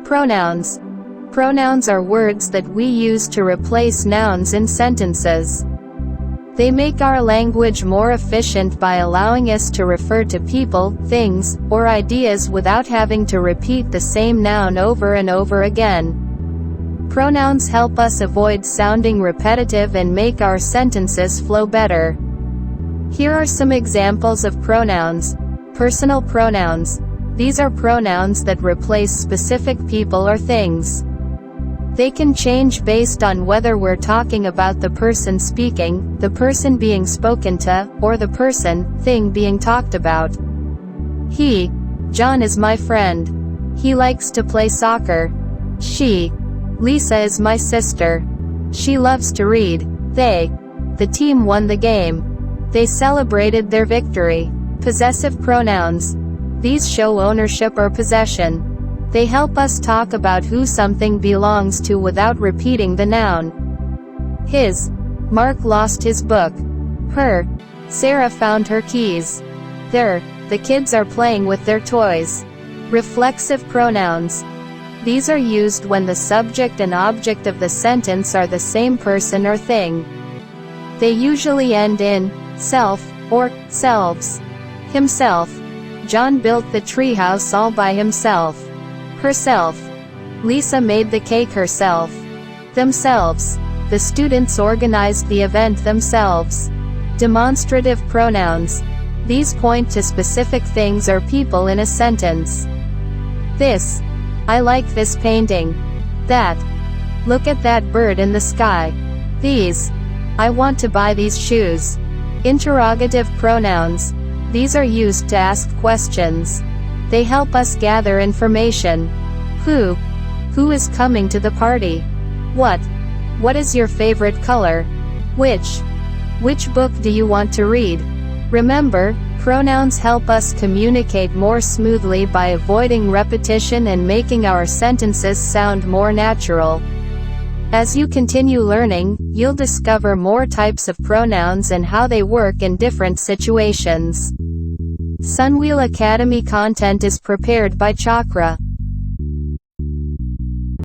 Pronouns. Pronouns are words that we use to replace nouns in sentences. They make our language more efficient by allowing us to refer to people, things, or ideas without having to repeat the same noun over and over again. Pronouns help us avoid sounding repetitive and make our sentences flow better. Here are some examples of pronouns. Personal pronouns. These are pronouns that replace specific people or things. They can change based on whether we're talking about the person speaking, the person being spoken to, or the person, thing being talked about. He, John, is my friend. He likes to play soccer. She, Lisa, is my sister. She loves to read. They, the team, won the game. They celebrated their victory. Possessive pronouns. These show ownership or possession. They help us talk about who something belongs to without repeating the noun. His, Mark lost his book. Her, Sarah found her keys. Their, the kids are playing with their toys. Reflexive pronouns. These are used when the subject and object of the sentence are the same person or thing. They usually end in self or selves. Himself. John built the treehouse all by himself. Herself. Lisa made the cake herself. Themselves. The students organized the event themselves. Demonstrative pronouns. These point to specific things or people in a sentence. This. I like this painting. That. Look at that bird in the sky. These. I want to buy these shoes. Interrogative pronouns. These are used to ask questions. They help us gather information. Who is coming to the party? What is your favorite color? Which book do you want to read? Remember, pronouns help us communicate more smoothly by avoiding repetition and making our sentences sound more natural. As you continue learning, you'll discover more types of pronouns and how they work in different situations. Sunwheel Academy content is prepared by Chakra.